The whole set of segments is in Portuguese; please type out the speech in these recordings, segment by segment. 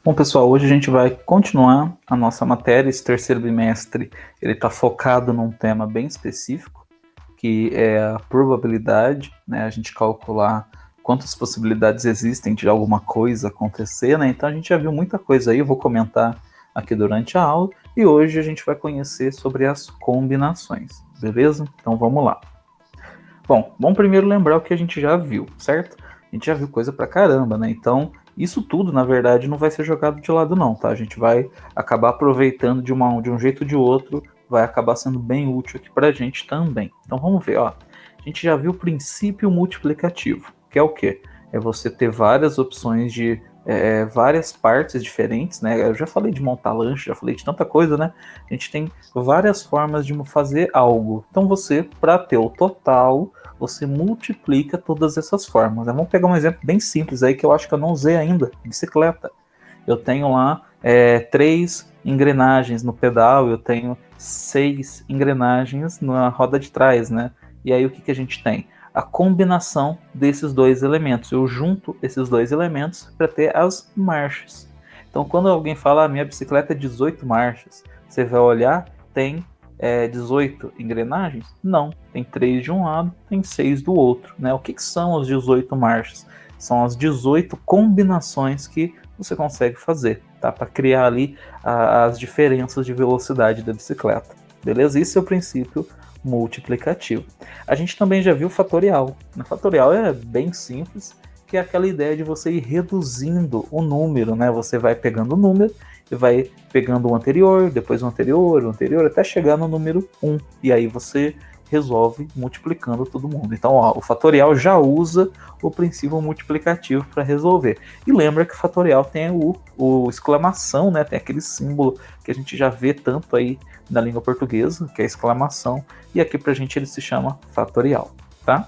Bom, pessoal, hoje a gente vai continuar a nossa matéria. Esse terceiro bimestre ele está focado num tema bem específico, que é a probabilidade, né? A gente calcular quantas possibilidades existem de alguma coisa acontecer, né? Então a gente já viu muita coisa aí, eu vou comentar aqui durante a aula, e hoje a gente vai conhecer sobre as combinações, beleza? Então vamos lá. Bom, vamos primeiro lembrar o que a gente já viu, certo? A gente já viu coisa pra caramba, né? Então, isso tudo, na verdade, não vai ser jogado de lado, não, tá? A gente vai acabar aproveitando de um jeito ou de outro, vai acabar sendo bem útil aqui pra gente também. Então, vamos ver, ó. A gente já viu o princípio multiplicativo, que é o quê? É você ter várias opções de várias partes diferentes, né? Eu já falei de montar lanche, já falei de tanta coisa, né? A gente tem várias formas de fazer algo. Então, você, para ter o total, você multiplica todas essas formas. Vamos pegar um exemplo bem simples aí que eu acho que eu não usei ainda: bicicleta. Eu tenho lá 3 engrenagens no pedal, eu tenho 6 engrenagens na roda de trás, né? E aí o que a gente tem? A combinação desses dois elementos. Eu junto esses dois elementos para ter as marchas. Então, quando alguém fala, minha bicicleta é 18 marchas, você vai olhar, tem 18 engrenagens? Não, tem 3 de um lado, tem 6 do outro, né? O que são as 18 marchas? São as 18 combinações que você consegue fazer, tá? Para criar ali as diferenças de velocidade da bicicleta, beleza? Isso é o princípio multiplicativo. A gente também já viu o fatorial. O fatorial é bem simples, que é aquela ideia de você ir reduzindo o número, né? Você vai pegando o número e vai pegando o anterior, depois o anterior, até chegar no número 1. E aí você resolve multiplicando todo mundo. Então, ó, o fatorial já usa o princípio multiplicativo para resolver. E lembra que o fatorial tem o exclamação, né? Tem aquele símbolo que a gente já vê tanto aí na língua portuguesa, que é a exclamação, e aqui para a gente ele se chama fatorial, tá?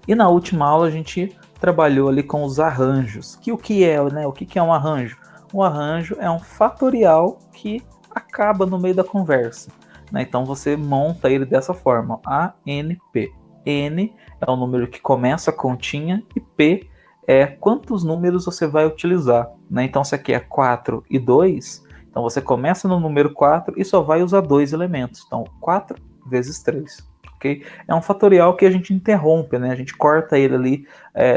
E na última aula a gente trabalhou ali com os arranjos. O que é, né? O que é um arranjo? Um arranjo é um fatorial que acaba no meio da conversa, né? Então você monta ele dessa forma: ANP. N é o número que começa a continha e P é quantos números você vai utilizar, né? Então se aqui é 4 e 2, então você começa no número 4 e só vai usar 2 elementos. Então 4 vezes 3. Okay? É um fatorial que a gente interrompe, né? A gente corta ele ali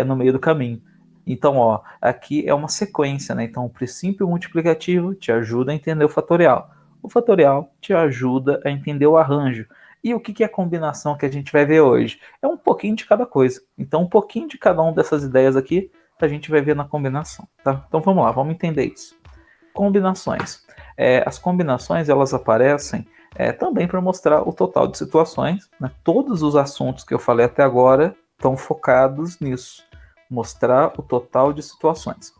no meio do caminho. Então, ó, aqui é uma sequência, né? Então, o princípio multiplicativo te ajuda a entender o fatorial. O fatorial te ajuda a entender o arranjo. E o que é a combinação que a gente vai ver hoje? É um pouquinho de cada coisa. Então, um pouquinho de cada uma dessas ideias aqui, a gente vai ver na combinação, tá? Então, vamos lá, vamos entender isso. Combinações. As combinações, elas aparecem também para mostrar o total de situações, né? Todos os assuntos que eu falei até agora estão focados nisso. Mostrar o total de situações.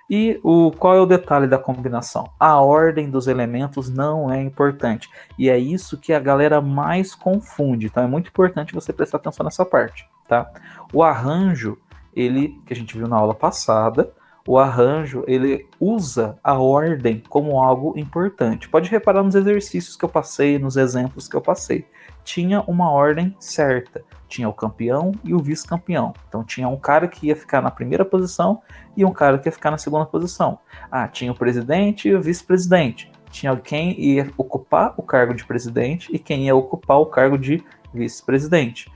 E qual é o detalhe da combinação? A ordem dos elementos não é importante. E é isso que a galera mais confunde. Então é muito importante você prestar atenção nessa parte, tá? O arranjo, que a gente viu na aula passada, o arranjo, ele usa a ordem como algo importante. Pode reparar nos exercícios que eu passei, nos exemplos que eu passei. Tinha uma ordem certa. Tinha o campeão e o vice-campeão. Então tinha um cara que ia ficar na primeira posição e um cara que ia ficar na segunda posição. Tinha o presidente e o vice-presidente. Tinha quem ia ocupar o cargo de presidente e quem ia ocupar o cargo de vice-presidente.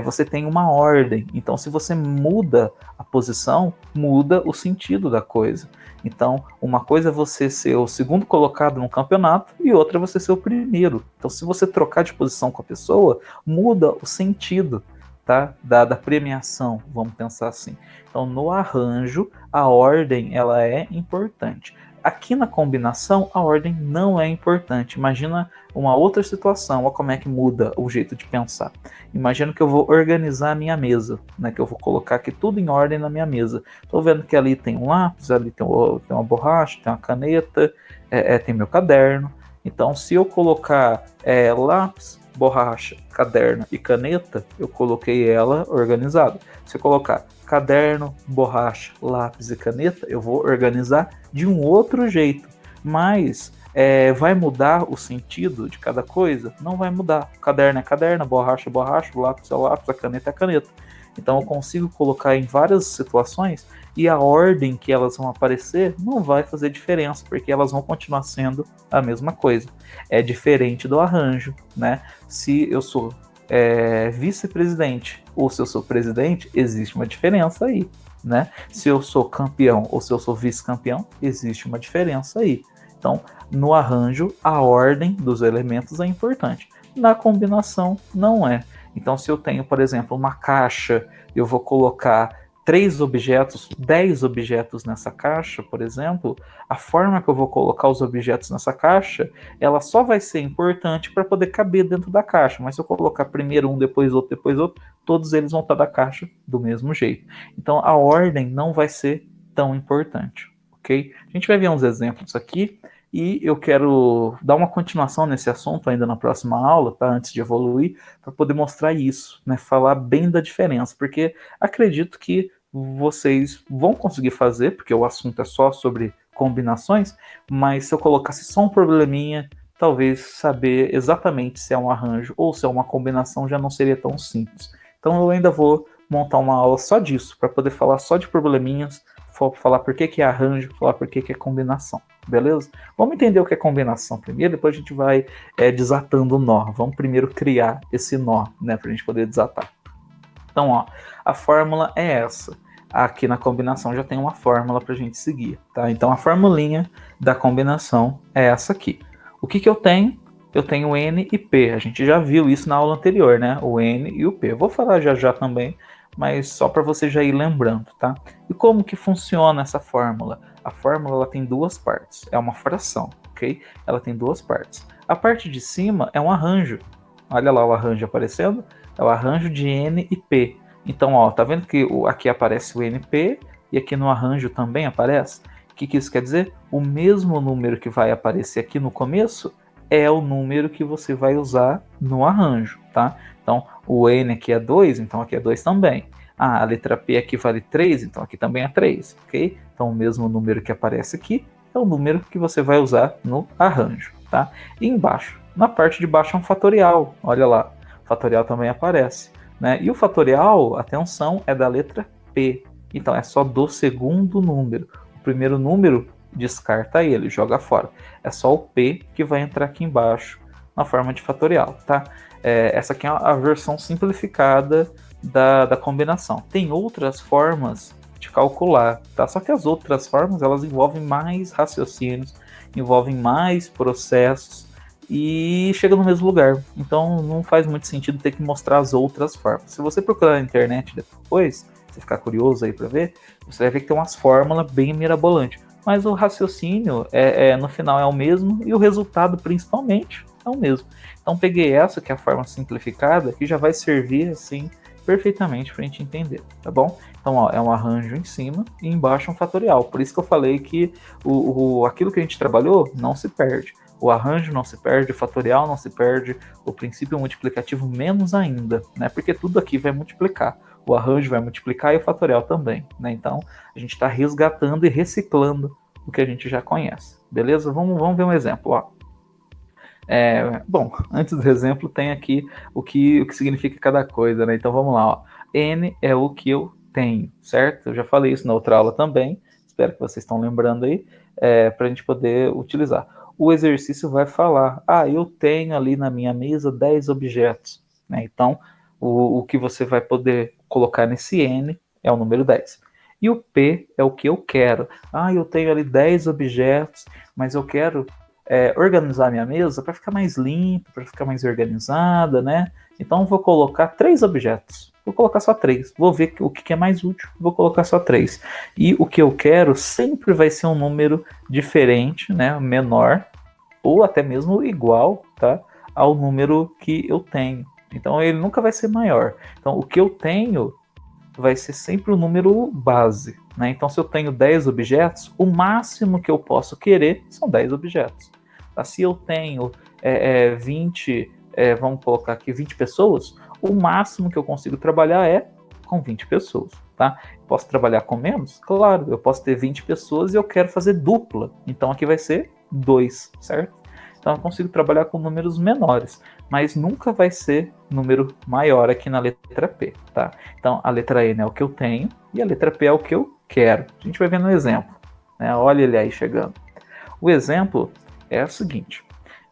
Você tem uma ordem. Então, se você muda a posição, muda o sentido da coisa. Então, uma coisa é você ser o segundo colocado no campeonato e outra é você ser o primeiro. Então, se você trocar de posição com a pessoa, muda o sentido, tá? da premiação, vamos pensar assim. Então, no arranjo, a ordem ela é importante. Aqui na combinação, a ordem não é importante. Imagina uma outra situação, olha como é que muda o jeito de pensar. Imagina que eu vou organizar a minha mesa, né? Que eu vou colocar aqui tudo em ordem na minha mesa. Estou vendo que ali tem um lápis, ali tem uma borracha, tem uma caneta, tem meu caderno. Então, se eu colocar lápis, borracha, caderno e caneta, eu coloquei ela organizada. Se eu colocar caderno, borracha, lápis e caneta, eu vou organizar de um outro jeito. Mas vai mudar o sentido de cada coisa? Não vai mudar. O caderno é caderno, a borracha é borracha, o lápis é lápis, a caneta é caneta. Então eu consigo colocar em várias situações e a ordem que elas vão aparecer não vai fazer diferença, porque elas vão continuar sendo a mesma coisa. É diferente do arranjo, né? Se eu sou vice-presidente ou se eu sou presidente, existe uma diferença aí, né? Se eu sou campeão ou se eu sou vice-campeão, existe uma diferença aí. Então, no arranjo, a ordem dos elementos é importante. Na combinação, não é. Então, se eu tenho, por exemplo, uma caixa, eu vou colocar 3 objetos, 10 objetos nessa caixa, por exemplo, a forma que eu vou colocar os objetos nessa caixa, ela só vai ser importante para poder caber dentro da caixa. Mas se eu colocar primeiro um, depois outro, todos eles vão estar da caixa do mesmo jeito. Então, a ordem não vai ser tão importante, ok? A gente vai ver uns exemplos aqui. E eu quero dar uma continuação nesse assunto ainda na próxima aula, tá? Antes de evoluir, para poder mostrar isso, né? Falar bem da diferença, porque acredito que vocês vão conseguir fazer, porque o assunto é só sobre combinações, mas se eu colocasse só um probleminha, talvez saber exatamente se é um arranjo ou se é uma combinação já não seria tão simples. Então eu ainda vou montar uma aula só disso, para poder falar só de probleminhas, falar por que é arranjo, falar por que é combinação, beleza? Vamos entender o que é combinação primeiro, depois a gente vai desatando o nó. Vamos primeiro criar esse nó, né, para a gente poder desatar. Então, ó, a fórmula é essa. Aqui na combinação já tem uma fórmula para a gente seguir, tá? Então, a formulinha da combinação é essa aqui. O que eu tenho? Eu tenho N e P. A gente já viu isso na aula anterior, né? O N e o P. Eu vou falar já também, mas só para você já ir lembrando, tá? E como que funciona essa fórmula? A fórmula ela tem duas partes. É uma fração, ok? Ela tem duas partes. A parte de cima é um arranjo. Olha lá o arranjo aparecendo. É o arranjo de N e P. Então, ó, tá vendo que aqui aparece o NP e aqui no arranjo também aparece? O que isso quer dizer? O mesmo número que vai aparecer aqui no começo é o número que você vai usar no arranjo, tá? Então, o N aqui é 2, então aqui é 2 também. Ah, a letra P aqui vale 3, então aqui também é 3, ok? Então, o mesmo número que aparece aqui é o número que você vai usar no arranjo, tá? E embaixo, na parte de baixo é um fatorial, olha lá, o fatorial também aparece. Né? E o fatorial, atenção, é da letra P. Então é só do segundo número. O primeiro número, descarta ele, joga fora. É só o P que vai entrar aqui embaixo na forma de fatorial. Tá? Essa aqui é a versão simplificada da combinação. Tem outras formas de calcular, tá? Só que as outras formas elas envolvem mais raciocínios, envolvem mais processos, e chega no mesmo lugar. Então não faz muito sentido ter que mostrar as outras formas. Se você procurar na internet depois, você ficar curioso aí para ver, você vai ver que tem umas fórmulas bem mirabolantes. Mas o raciocínio no final é o mesmo e o resultado principalmente é o mesmo. Então peguei essa, que é a forma simplificada, que já vai servir assim perfeitamente para a gente entender, tá bom? Então ó, é um arranjo em cima e embaixo um fatorial. Por isso que eu falei que aquilo que a gente trabalhou não se perde. O arranjo não se perde, o fatorial não se perde, o princípio multiplicativo menos ainda, né? Porque tudo aqui vai multiplicar. O arranjo vai multiplicar e o fatorial também, né? Então, a gente está resgatando e reciclando o que a gente já conhece, beleza? Vamos ver um exemplo, ó. Bom, antes do exemplo tem aqui o que significa cada coisa, né? Então, vamos lá, ó. N é o que eu tenho, certo? Eu já falei isso na outra aula também, espero que vocês estão lembrando aí, para a gente poder utilizar. O exercício vai falar, eu tenho ali na minha mesa 10 objetos, né? Então, o que você vai poder colocar nesse N é o número 10. E o P é o que eu quero. Eu tenho ali 10 objetos, mas eu quero organizar minha mesa para ficar mais limpa, para ficar mais organizada, né? Então, vou colocar 3 objetos. Vou colocar só 3. Vou ver o que é mais útil. Vou colocar só 3. E o que eu quero sempre vai ser um número diferente, né? Menor, ou até mesmo igual, tá? Ao número que eu tenho. Então, ele nunca vai ser maior. Então, o que eu tenho vai ser sempre o número base, né? Então, se eu tenho 10 objetos, o máximo que eu posso querer são 10 objetos. Tá? Se eu tenho 20, vamos colocar aqui 20 pessoas, o máximo que eu consigo trabalhar é com 20 pessoas, tá? Posso trabalhar com menos? Claro, eu posso ter 20 pessoas e eu quero fazer dupla. Então aqui vai ser 2, certo? Então eu consigo trabalhar com números menores, mas nunca vai ser número maior aqui na letra P, tá? Então a letra N é o que eu tenho e a letra P é o que eu quero. A gente vai ver no exemplo, né? Olha ele aí chegando. O exemplo é o seguinte: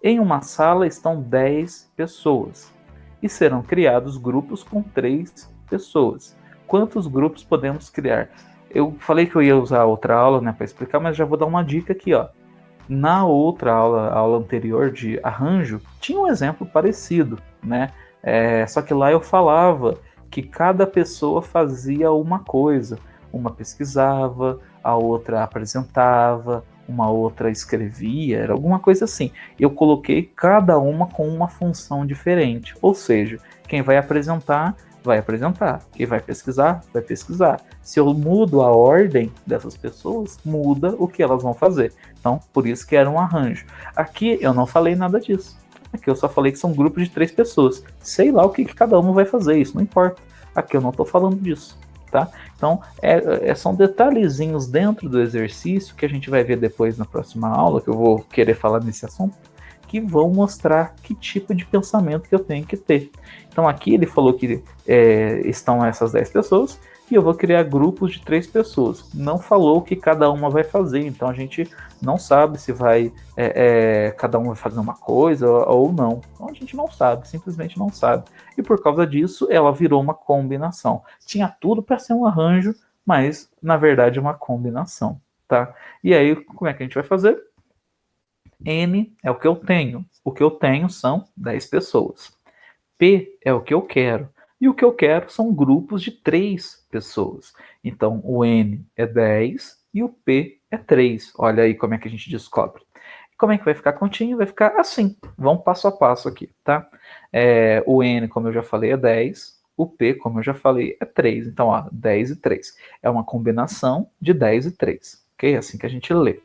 em uma sala estão 10 pessoas e serão criados grupos com 3 pessoas. Quantos grupos podemos criar? Eu falei que eu ia usar outra aula, né, para explicar, mas já vou dar uma dica aqui, ó. Na outra aula, aula anterior de arranjo, tinha um exemplo parecido, né? Só que lá eu falava que cada pessoa fazia uma coisa. Uma pesquisava, a outra apresentava, uma outra escrevia, era alguma coisa assim. Eu coloquei cada uma com uma função diferente. Ou seja, quem vai apresentar, quem vai pesquisar, vai pesquisar. Se eu mudo a ordem dessas pessoas, muda o que elas vão fazer. Então, por isso que era um arranjo. Aqui eu não falei nada disso. Aqui eu só falei que são grupos de 3 pessoas. Sei lá o que cada uma vai fazer, isso não importa. Aqui eu não estou falando disso. Tá? Então, são detalhezinhos dentro do exercício que a gente vai ver depois na próxima aula, que eu vou querer falar nesse assunto, que vão mostrar que tipo de pensamento que eu tenho que ter. Então, aqui ele falou que estão essas 10 pessoas e eu vou criar grupos de 3 pessoas. Não falou o que cada uma vai fazer, então a gente não sabe se vai cada um vai fazer uma coisa ou não. Então a gente não sabe, simplesmente não sabe. E por causa disso, ela virou uma combinação. Tinha tudo para ser um arranjo, mas na verdade é uma combinação, tá? E aí, como é que a gente vai fazer? N é o que eu tenho. O que eu tenho são 10 pessoas. P é o que eu quero. E o que eu quero são grupos de 3 pessoas. Então, o N é 10 e o P é 3. Olha aí como é que a gente descobre. Como é que vai ficar a continha? Vai ficar assim. Vamos passo a passo aqui, tá? O N, como eu já falei, é 10. O P, como eu já falei, é 3. Então, ó, 10 e 3. É uma combinação de 10 e 3. Ok? É assim que a gente lê.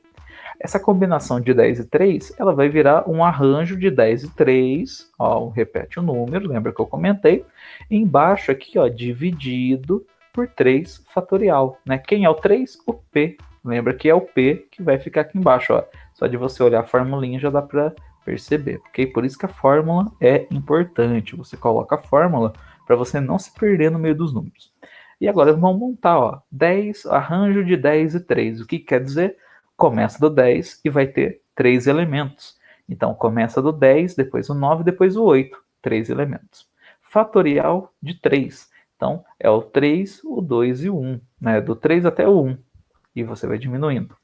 Essa combinação de 10 e 3, ela vai virar um arranjo de 10 e 3, ó, repete o número, lembra que eu comentei, e embaixo aqui, ó, dividido por 3 fatorial, né? Quem é o 3? O P. Lembra que é o P que vai ficar aqui embaixo, ó. Só de você olhar a formulinha já dá para perceber, ok? Por isso que a fórmula é importante. Você coloca a fórmula para você não se perder no meio dos números. E agora vamos montar, ó, 10, arranjo de 10 e 3. O que quer dizer? Começa do 10 e vai ter 3 elementos. Então, começa do 10, depois o 9, depois o 8. 3 elementos. Fatorial de 3. Então, é o 3, o 2 e o 1. Né? Do 3 até o 1. E você vai diminuindo.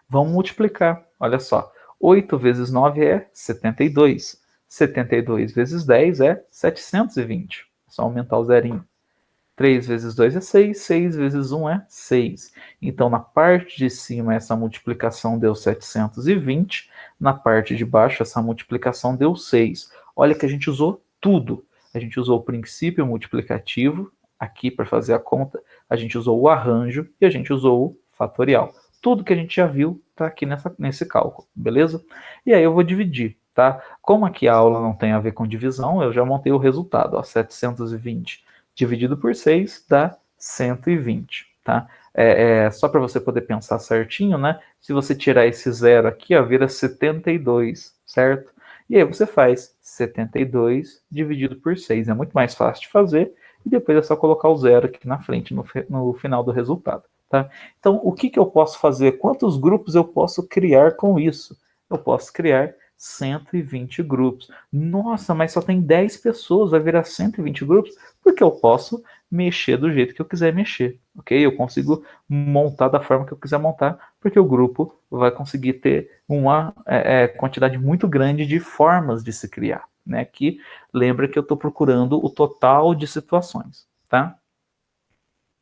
Vamos multiplicar. Olha só. 8 vezes 9 é 72. 72 vezes 10 é 720. É só aumentar o zerinho. 3 vezes 2 é 6, 6 vezes 1 é 6. Então, na parte de cima, essa multiplicação deu 720. Na parte de baixo, essa multiplicação deu 6. Olha que a gente usou tudo. A gente usou o princípio multiplicativo aqui para fazer a conta. A gente usou o arranjo e a gente usou o fatorial. Tudo que a gente já viu está aqui nesse cálculo, beleza? E aí eu vou dividir, tá? Como aqui a aula não tem a ver com divisão, eu já montei o resultado, ó, 720 dividido por 6 dá 120, tá? Só para você poder pensar certinho, né? Se você tirar esse zero aqui, ó, vira 72, certo? E aí você faz 72 dividido por 6. É muito mais fácil de fazer e depois é só colocar o zero aqui na frente, no final do resultado, tá? Então, o que eu posso fazer? Quantos grupos eu posso criar com isso? Eu posso criar 120 grupos. Nossa, mas só tem 10 pessoas, vai virar 120 grupos? Porque eu posso mexer do jeito que eu quiser mexer, ok? Eu consigo montar da forma que eu quiser montar, porque o grupo vai conseguir ter uma quantidade muito grande de formas de se criar, né? Aqui, lembra que eu estou procurando o total de situações, tá?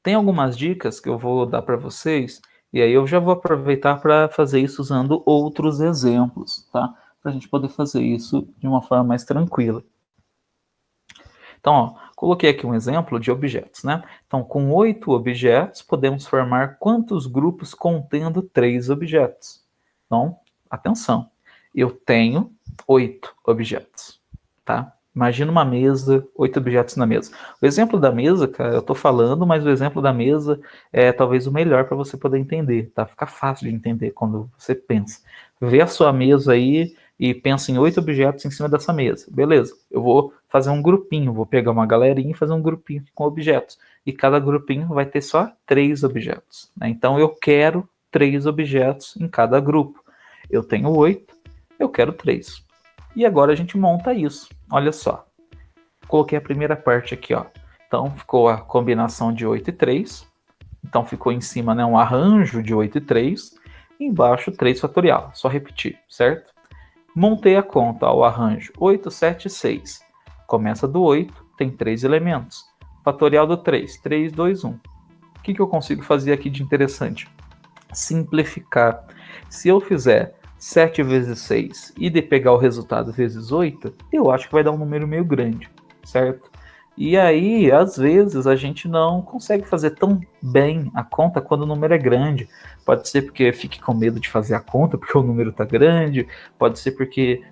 Tem algumas dicas que eu vou dar para vocês, e aí eu já vou aproveitar para fazer isso usando outros exemplos, tá? Para a gente poder fazer isso de uma forma mais tranquila. Então, ó, coloquei aqui um exemplo de objetos, né? Então, com 8 objetos, podemos formar quantos grupos contendo 3 objetos? Então, atenção, eu tenho 8 objetos, tá? Imagina uma mesa, 8 objetos na mesa. O exemplo da mesa, cara, eu tô falando, mas o exemplo da mesa é talvez o melhor para você poder entender, tá? Fica fácil de entender quando você pensa. Vê a sua mesa aí e pensa em 8 objetos em cima dessa mesa. Beleza, eu vou fazer um grupinho, vou pegar uma galerinha e fazer um grupinho com objetos. E cada grupinho vai ter só 3 objetos, né? Então eu quero 3 objetos em cada grupo. Eu tenho 8, eu quero 3. E agora a gente monta isso. Olha só. Coloquei a primeira parte aqui, ó. Então ficou a combinação de 8 e 3. Então ficou em cima, né, um arranjo de 8 e 3. E embaixo 3 fatorial. Só repetir, certo? Montei a conta, ó, o arranjo 8, 7 e 6. Começa do 8, tem 3 elementos. Fatorial do 3, 3, 2, 1. O que eu consigo fazer aqui de interessante? Simplificar. Se eu fizer 7 vezes 6 e de pegar o resultado vezes 8, eu acho que vai dar um número meio grande, certo? E aí, às vezes, a gente não consegue fazer tão bem a conta quando o número é grande. Pode ser porque fique com medo de fazer a conta porque o número está grande, pode ser porque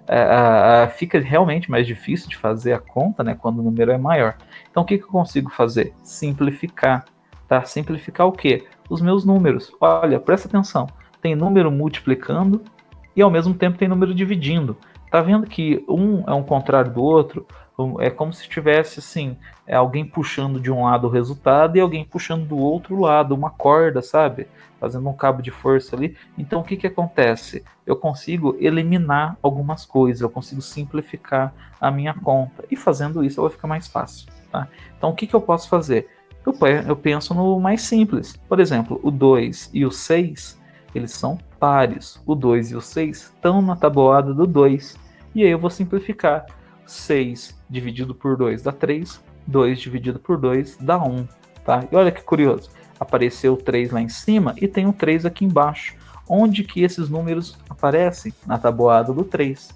fica realmente mais difícil de fazer a conta, né, quando o número é maior. Então, o que eu consigo fazer? Simplificar. Tá? Simplificar o quê? Os meus números. Olha, presta atenção. Tem número multiplicando e ao mesmo tempo tem número dividindo. Tá vendo que um é um contrário do outro? É como se tivesse assim, alguém puxando de um lado o resultado e alguém puxando do outro lado, uma corda, sabe? Fazendo um cabo de força ali. Então o que que acontece? Eu consigo eliminar algumas coisas, eu consigo simplificar a minha conta. E fazendo isso ela fica mais fácil. Tá? Então o que que eu posso fazer? Eu penso no mais simples. Por exemplo, o 2 e o 6, eles são pares. O 2 e o 6 estão na tabuada do 2. E aí eu vou simplificar. 6 dividido por 2 dá 3. 2 dividido por 2 dá 1. Tá? E olha que curioso. Apareceu o 3 lá em cima e tem um 3 aqui embaixo. Onde que esses números aparecem? Na tabuada do 3.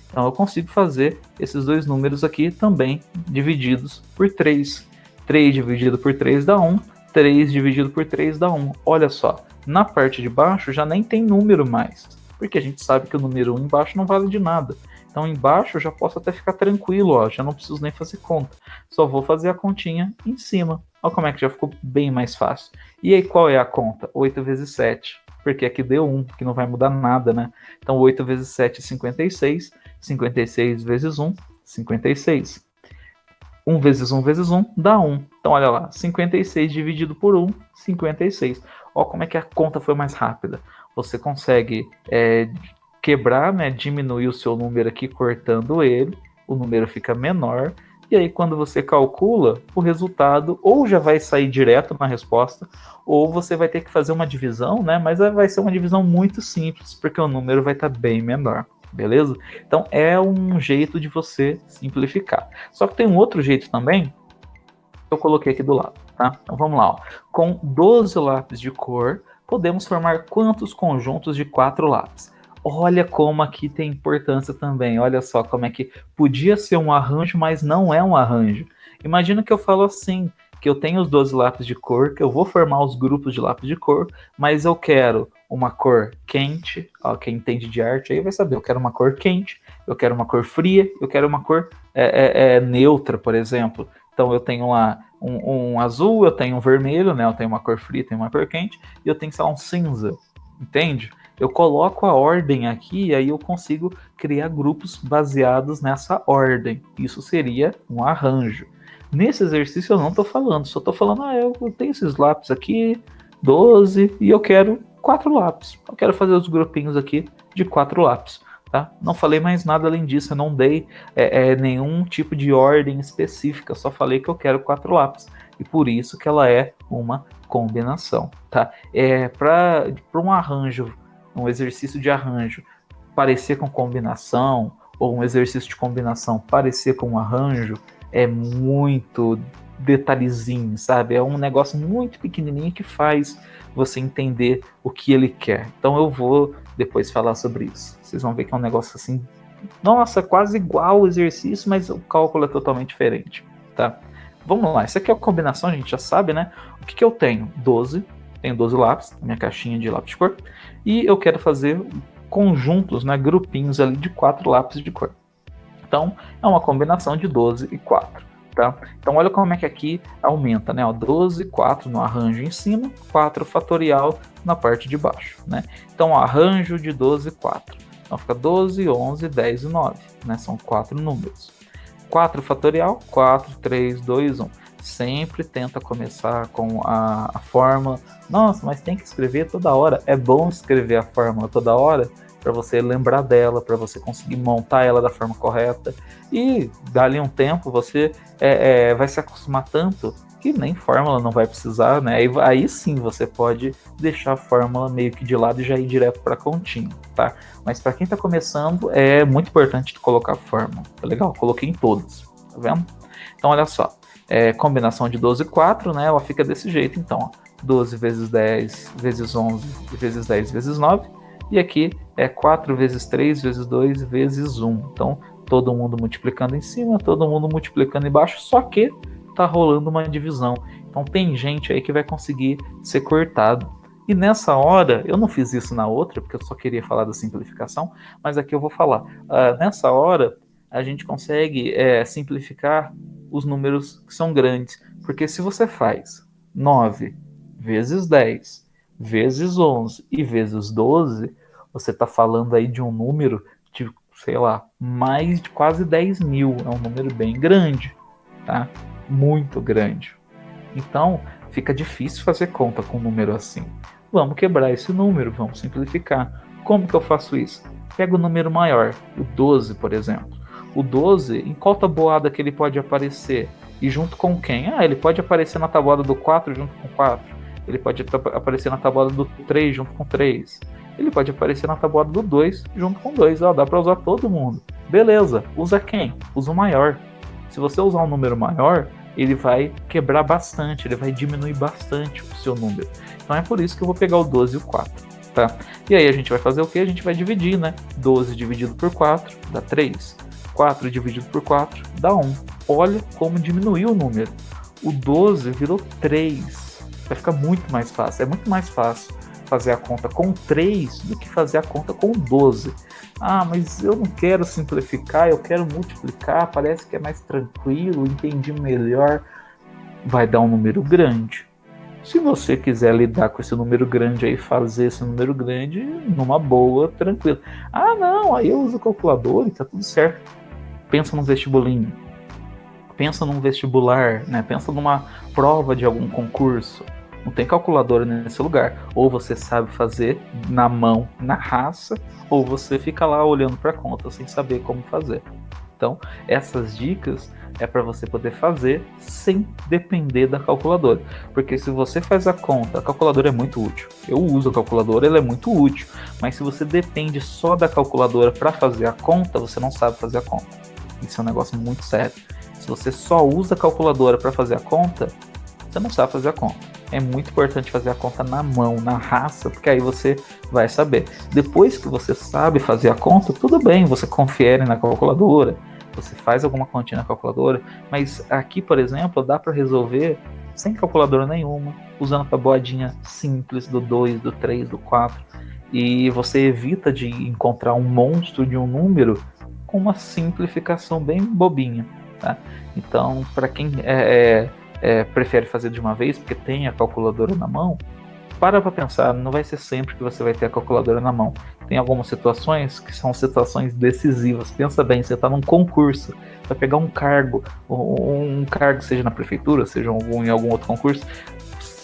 Então eu consigo fazer esses dois números aqui também divididos por 3. 3 dividido por 3 dá 1. 3 dividido por 3 dá 1. Olha só, na parte de baixo já nem tem número mais, porque a gente sabe que o número 1 embaixo não vale de nada. Então embaixo eu já posso até ficar tranquilo, ó, já não preciso nem fazer conta. Só vou fazer a continha em cima. Olha como é que já ficou bem mais fácil. E aí qual é a conta? 8 vezes 7, porque aqui deu 1, que não vai mudar nada, né? Então 8 vezes 7 é 56. 56 vezes 1, 56. 1 vezes 1 vezes 1 dá 1. Então, olha lá, 56 dividido por 1, 56. Olha como é que a conta foi mais rápida. Você consegue quebrar, né, diminuir o seu número aqui cortando ele, o número fica menor, e aí quando você calcula, o resultado ou já vai sair direto na resposta, ou você vai ter que fazer uma divisão, né, mas vai ser uma divisão muito simples, porque o número vai estar bem menor. Beleza? Então é um jeito de você simplificar. Só que tem um outro jeito também que eu coloquei aqui do lado, tá? Então vamos lá, ó. Com 12 lápis de cor, podemos formar quantos conjuntos de 4 lápis? Olha como aqui tem importância também. Olha só como é que podia ser um arranjo, mas não é um arranjo. Imagina que eu falo assim, que eu tenho os 12 lápis de cor, que eu vou formar os grupos de lápis de cor, mas eu quero uma cor quente, ó, quem entende de arte aí vai saber, eu quero uma cor quente, eu quero uma cor fria, eu quero uma cor neutra, por exemplo. Então eu tenho lá um azul, eu tenho um vermelho, né? Eu tenho uma cor fria, tenho uma cor quente, e eu tenho, sei lá, um cinza, entende? Eu coloco a ordem aqui e aí eu consigo criar grupos baseados nessa ordem. Isso seria um arranjo. Nesse exercício eu não estou falando, só estou falando, eu tenho esses lápis aqui, 12, e eu quero 4 lápis. Eu quero fazer os grupinhos aqui de 4 lápis. Tá? Não falei mais nada além disso, eu não dei nenhum tipo de ordem específica, só falei que eu quero 4 lápis. E por isso que ela é uma combinação. Tá? Para um arranjo, um exercício de arranjo parecer com combinação, ou um exercício de combinação parecer com um arranjo, é muito detalhezinho, sabe? É um negócio muito pequenininho que faz você entender o que ele quer. Então eu vou depois falar sobre isso. Vocês vão ver que é um negócio assim, nossa, quase igual o exercício, mas o cálculo é totalmente diferente, tá? Vamos lá, isso aqui é a combinação, a gente já sabe, né? O que eu tenho? 12, tenho 12 lápis, na minha caixinha de lápis de cor, e eu quero fazer conjuntos, né, grupinhos ali de 4 lápis de cor. Então, é uma combinação de 12 e 4. Tá? Então, olha como é que aqui aumenta, né? 12, 4 no arranjo em cima, 4 fatorial na parte de baixo, né? Então, arranjo de 12 e 4. Então, fica 12, 11, 10 e 9, né? São 4 números. 4 fatorial, 4, 3, 2, 1. Sempre tenta começar com a fórmula. Nossa, mas tem que escrever toda hora. É bom escrever a fórmula toda hora para você lembrar dela, para você conseguir montar ela da forma correta. E dali um tempo você vai se acostumar tanto que nem fórmula não vai precisar, né? Aí sim você pode deixar a fórmula meio que de lado e já ir direto para a continha, tá? Mas para quem está começando, é muito importante colocar a fórmula. Tá legal? Coloquei em todos, tá vendo? Então, olha só. Combinação de 12 e 4, né? Ela fica desse jeito, então. Ó, 12 vezes 10 vezes 11 vezes 10 vezes 9. E aqui é 4 vezes 3 vezes 2 vezes 1. Então, todo mundo multiplicando em cima, todo mundo multiplicando embaixo, só que tá rolando uma divisão. Então, tem gente aí que vai conseguir ser cortado. E nessa hora, eu não fiz isso na outra, porque eu só queria falar da simplificação, mas aqui eu vou falar. Nessa hora, a gente consegue simplificar os números que são grandes. Porque se você faz 9 vezes 10 vezes 11 e vezes 12, você está falando aí de um número de, sei lá, mais de quase 10 mil. É um número bem grande, tá? Muito grande. Então, fica difícil fazer conta com um número assim. Vamos quebrar esse número, vamos simplificar. Como que eu faço isso? Pega o número maior, o 12, por exemplo. O 12, em qual tabuada que ele pode aparecer? E junto com quem? Ele pode aparecer na tabuada do 4 junto com 4. Ele pode aparecer na tabuada do 3 junto com 3. Ele pode aparecer na tabuada do 2 junto com 2. Dá para usar todo mundo. Beleza, usa quem? Usa o maior. Se você usar um número maior, ele vai quebrar bastante, ele vai diminuir bastante o seu número. Então é por isso que eu vou pegar o 12 e o 4. Tá? E aí a gente vai fazer o quê? A gente vai dividir, né? 12 dividido por 4 dá 3. 4 dividido por 4 dá 1. Olha como diminuiu o número. O 12 virou 3. Vai ficar muito mais fácil. É muito mais fácil fazer a conta com 3 do que fazer a conta com 12. Mas eu não quero simplificar, eu quero multiplicar, parece que é mais tranquilo, entendi melhor. Vai dar um número grande. Se você quiser lidar com esse número grande aí, fazer esse número grande numa boa, tranquilo. Não, aí eu uso o calculador e tá tudo certo. Pensa num vestibulinho. Pensa num vestibular, né? Pensa numa prova de algum concurso. Não tem calculadora nesse lugar. Ou você sabe fazer na mão, na raça, ou você fica lá olhando para a conta sem saber como fazer. Então, essas dicas é para você poder fazer sem depender da calculadora. Porque se você faz a conta, a calculadora é muito útil. Eu uso a calculadora, ela é muito útil. Mas se você depende só da calculadora para fazer a conta, você não sabe fazer a conta. Isso é um negócio muito sério. Se você só usa a calculadora para fazer a conta, você não sabe fazer a conta. É muito importante fazer a conta na mão, na raça, porque aí você vai saber. Depois que você sabe fazer a conta, tudo bem, você confere na calculadora, você faz alguma continha na calculadora, mas aqui, por exemplo, dá para resolver sem calculadora nenhuma, usando a tabuadinha simples do 2, do 3, do 4, e você evita de encontrar um monstro de um número com uma simplificação bem bobinha, tá? Então, para quem prefere fazer de uma vez, porque tem a calculadora na mão, para pensar, não vai ser sempre que você vai ter a calculadora na mão. Tem algumas situações que são situações decisivas. Pensa bem, você está num concurso, vai pegar um cargo seja na prefeitura, seja em algum outro concurso,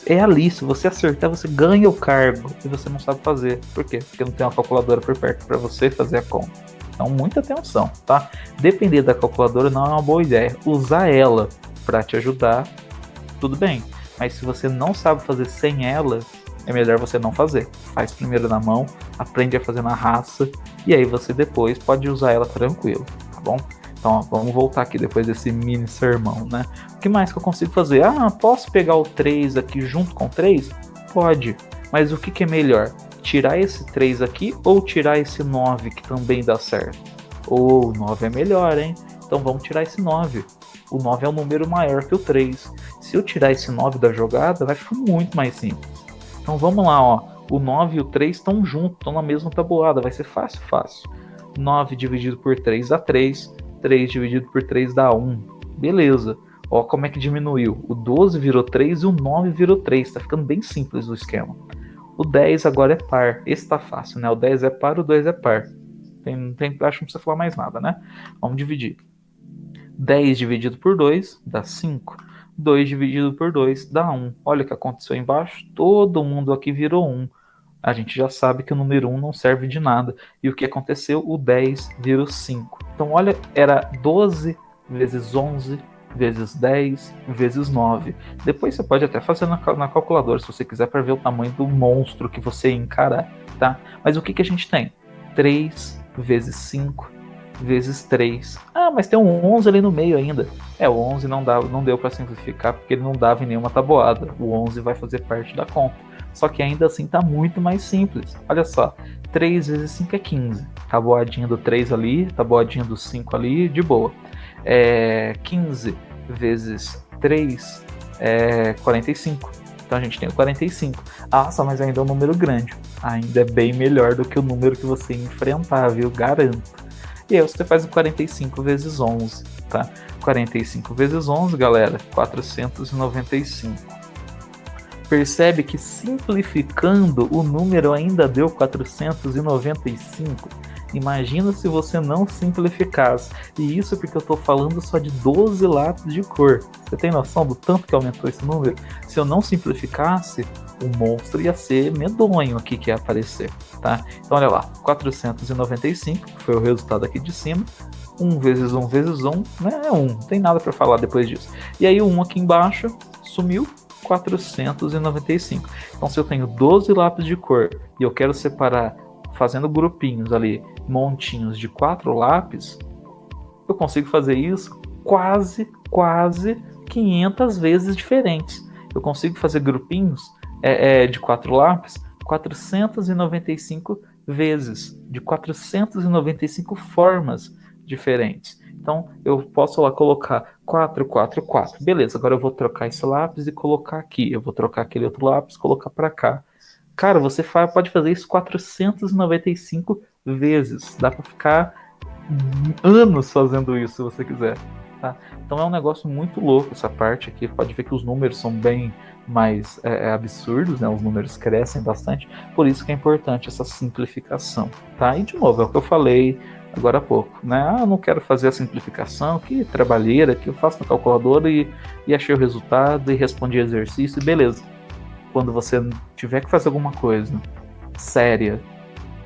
é ali, se você acertar, você ganha o cargo e você não sabe fazer. Por quê? Porque não tem uma calculadora por perto para você fazer a conta. Então, muita atenção, tá? Depender da calculadora não é uma boa ideia. Usar ela para te ajudar, tudo bem. Mas se você não sabe fazer sem ela, é melhor você não fazer. Faz primeiro na mão, aprende a fazer na raça, e aí você depois pode usar ela tranquilo, tá bom? Então, vamos voltar aqui depois desse mini sermão, né? O que mais que eu consigo fazer? Posso pegar o 3 aqui junto com o 3? Pode. Mas o que é melhor? Tirar esse 3 aqui ou tirar esse 9 que também dá certo? O 9 é melhor, hein? Então vamos tirar esse 9. O 9 é um número maior que o 3. Se eu tirar esse 9 da jogada, vai ficar muito mais simples. Então vamos lá, ó. O 9 e o 3 estão juntos, estão na mesma tabuada. Vai ser fácil. 9 dividido por 3 dá 3. 3 dividido por 3 dá 1. Beleza. Ó como é que diminuiu. O 12 virou 3 e o 9 virou 3. Tá ficando bem simples o esquema. O 10 agora é par. Esse tá fácil, né? O 10 é par, o 2 é par. Acho que não precisa falar mais nada, né? Vamos dividir. 10 dividido por 2 dá 5. 2 dividido por 2 dá 1. Olha o que aconteceu embaixo. Todo mundo aqui virou 1. A gente já sabe que o número 1 não serve de nada. E o que aconteceu? O 10 virou 5. Então, olha, era 12 vezes 11 vezes 10 vezes 9. Depois você pode até fazer na calculadora, se você quiser, para ver o tamanho do monstro que você encarar, tá? Mas o que a gente tem? 3 vezes 5 vezes 3. Ah, mas tem um 11 ali no meio ainda. O 11 não deu para simplificar, porque ele não dava em nenhuma tabuada. O 11 vai fazer parte da conta. Só que ainda assim está muito mais simples. Olha só, 3 vezes 5 é 15. Tabuadinha do 3 ali, tabuadinha do 5 ali, de boa. 15 vezes 3 é 45. Então a gente tem o 45. Nossa, mas ainda é um número grande. Ainda é bem melhor do que o número que você enfrentar, viu? Garanto. E aí você faz o 45 vezes 11, tá? 45 vezes 11, galera, 495. Percebe que simplificando o número ainda deu 495? Imagina se você não simplificasse. E isso porque eu estou falando só de 12 lápis de cor. Você tem noção do tanto que aumentou esse número? Se eu não simplificasse, o monstro ia ser medonho aqui que ia aparecer, tá? Então olha lá, 495, que foi o resultado aqui de cima. 1 vezes 1 vezes 1, né? É 1, não tem nada para falar depois disso. E aí o 1 aqui embaixo sumiu, 495. Então se eu tenho 12 lápis de cor e eu quero separar fazendo grupinhos ali, montinhos de 4 lápis, eu consigo fazer isso quase 500 vezes diferentes. Eu consigo fazer grupinhos de 4 lápis 495 vezes, de 495 formas diferentes. Então eu posso lá colocar 4, 4, 4. Beleza, agora eu vou trocar esse lápis e colocar aqui. Eu vou trocar aquele outro lápis e colocar para cá. Cara, você pode fazer isso 495 vezes. Dá para ficar anos fazendo isso, se você quiser. Tá? Então é um negócio muito louco essa parte aqui. Pode ver que os números são bem mais absurdos, né? Os números crescem bastante. Por isso que é importante essa simplificação. Tá? E de novo, é o que eu falei agora há pouco. Né? Eu não quero fazer a simplificação, que trabalheira, que eu faço na calculadora e achei o resultado e respondi exercício, beleza. Quando você tiver que fazer alguma coisa séria,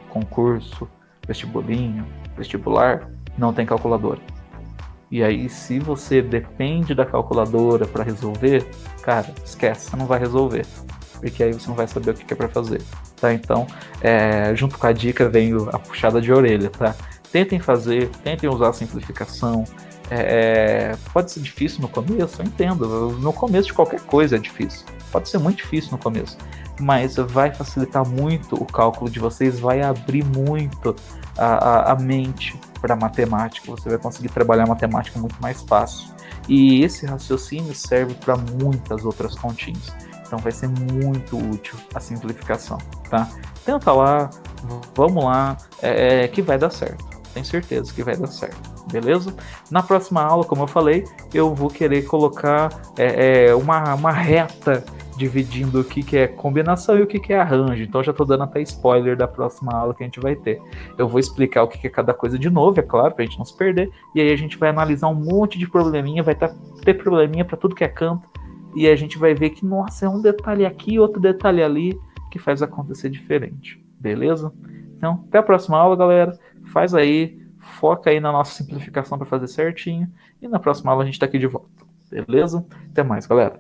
concurso, vestibulinho, vestibular, não tem calculadora. E aí, se você depende da calculadora para resolver, cara, esquece, você não vai resolver. Porque aí você não vai saber o que é para fazer. Tá? Então, junto com a dica vem a puxada de orelha, tá? Tentem fazer, tentem usar a simplificação. Pode ser difícil no começo, eu entendo. No começo de qualquer coisa é difícil. Pode ser muito difícil no começo, mas vai facilitar muito o cálculo de vocês, vai abrir muito a mente para matemática. Você vai conseguir trabalhar matemática muito mais fácil. E esse raciocínio serve para muitas outras continhas. Então vai ser muito útil a simplificação, tá? Tenta lá, vamos lá, que vai dar certo. Tenho certeza que vai dar certo. Beleza? Na próxima aula, como eu falei, eu vou querer colocar uma reta dividindo o que é combinação e o que é arranjo. Então já estou dando até spoiler da próxima aula que a gente vai ter. Eu vou explicar o que é cada coisa de novo, é claro, para a gente não se perder. E aí a gente vai analisar um monte de probleminha, vai ter probleminha para tudo que é canto. E a gente vai ver que, nossa, é um detalhe aqui, outro detalhe ali, que faz acontecer diferente. Beleza? Então, até a próxima aula, galera. Faz aí. Foca aí na nossa simplificação para fazer certinho. E na próxima aula a gente está aqui de volta. Beleza? Até mais, galera.